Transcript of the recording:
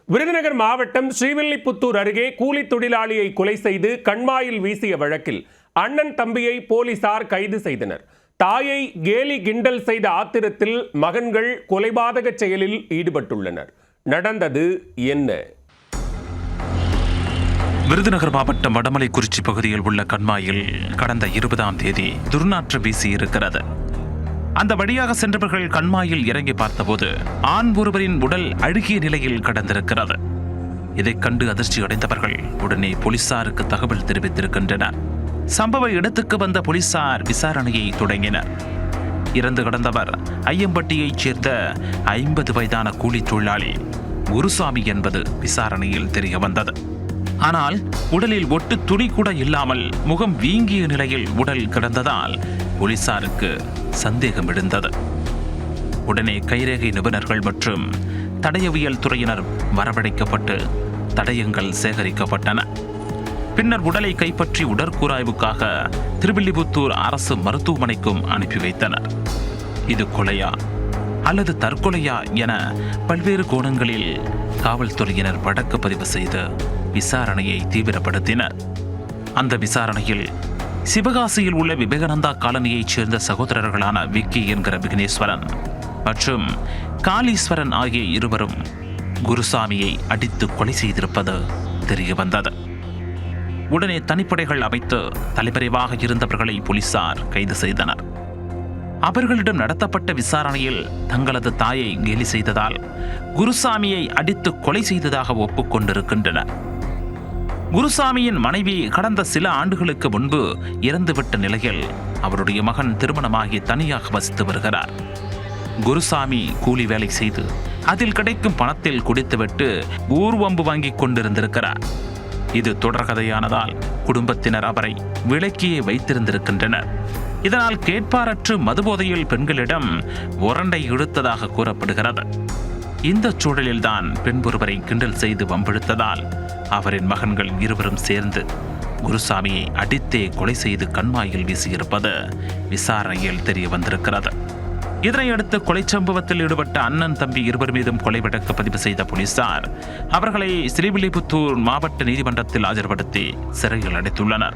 விருதுநகர் மாவட்டம் ஸ்ரீவில்லிபுத்தூர் அருகே கூலி தொழிலாளியை கொலை செய்து கண்மாயில் வீசிய வழக்கில் அண்ணன் தம்பியை போலீசார் கைது செய்தனர். தாயை கேலி கிண்டல் செய்த ஆத்திரத்தில் மகன்கள் கொலைபாதக செயலில் ஈடுபட்டுள்ளனர். நடந்தது என்ன? விருதுநகர் மாவட்டம் வடமலைக்குறிச்சி பகுதியில் உள்ள கண்மாயில் கடந்த 20ஆம் தேதி துர்நாற்று வீசி இருக்கிறது. அந்த வழியாக சென்றவர்கள் கண்மாயில் இறங்கி பார்த்தபோது ஆண் ஒருவரின் உடல் அழுகிய நிலையில் கடந்திருக்கிறது. இதைக் கண்டு அதிர்ச்சி அடைந்தவர்கள் உடனே போலீசாருக்கு தகவல் தெரிவித்திருக்கின்றனர். சம்பவ இடத்துக்கு வந்த போலீசார் விசாரணையை தொடங்கினர். இறந்து கிடந்தவர் ஐயம்பட்டியைச் சேர்ந்த 50 வயதான கூலி தொழிலாளி குருசாமி என்பது விசாரணையில் தெரிய வந்தது. ஆனால் உடலில் ஒட்டு துணி கூட இல்லாமல் முகம் வீங்கிய நிலையில் உடல் கிடந்ததால் போலீசாருக்கு சந்தேகம் எழுந்தது. உடனே கைரேகை நிபுணர்கள் மற்றும் தடயவியல் துறையினர் வரவழைக்கப்பட்டு தடயங்கள் சேகரிக்கப்பட்டன. பின்னர் உடலை கைப்பற்றி உடற்கூராய்வுக்காக திருவில்லிபுத்தூர் அரசு மருத்துவமனைக்கும் அனுப்பி வைத்தனர். இது கொலையா அல்லது தற்கொலையா என பல்வேறு கோணங்களில் காவல்துறையினர் வழக்கு பதிவு செய்து விசாரணையை தீவிரப்படுத்தினர். அந்த விசாரணையில் சிவகாசியில் உள்ள விவேகானந்தா காலனியைச் சேர்ந்த சகோதரர்களான விக்கி என்கிற விக்னேஸ்வரன் மற்றும் காளீஸ்வரன் ஆகிய இருவரும் குருசாமியை அடித்து கொலை செய்திருப்பது தெரிய வந்தது. உடனே தனிப்படைகள் அமைத்து தலைமறைவாக இருந்தவர்களை போலீசார் கைது செய்தனர். அவர்களிடம் நடத்தப்பட்ட விசாரணையில் தங்களது தாயை கேலி செய்ததால் குருசாமியை அடித்து கொலை செய்ததாக ஒப்புக்கொண்டிருக்கின்றனர். குருசாமியின் மனைவி கடந்த சில ஆண்டுகளுக்கு முன்பு இறந்துவிட்ட நிலையில் அவருடைய மகன் திருமணமாகி தனியாக வசித்து வருகிறார். குருசாமி கூலி வேலை செய்து அதில் கிடைக்கும் பணத்தில் குடித்துவிட்டு ஊர்வம்பு வாங்கி கொண்டிருந்திருக்கிறார். இது தொடர்கதையானதால் குடும்பத்தினர் அவரை விலக்கியே வைத்திருந்திருக்கின்றனர். இதனால் கேட்பாரற்று மதுபோதையில் பெண்களிடம் உரண்டை இழுத்ததாக கூறப்படுகிறது. இந்த சூழலில்தான் பெண் ஒருவரை கிண்டல் செய்து வம்பிழுத்ததால் அவரின் மகன்கள் இருவரும் சேர்ந்து குருசாமியை அடித்தே கொலை செய்து கண்மாயில் வீசியிருப்பது விசாரணையில் தெரிய வந்திருக்கிறது. இதனையடுத்து கொலை சம்பவத்தில் ஈடுபட்ட அண்ணன் தம்பி இருவர் மீதும் கொலை வழக்கு பதிவு செய்த போலீசார் அவர்களை ஸ்ரீவில்லிபுத்தூர் மாவட்ட நீதிமன்றத்தில் ஆஜர்படுத்தி சிறையில் அடைத்துள்ளனர்.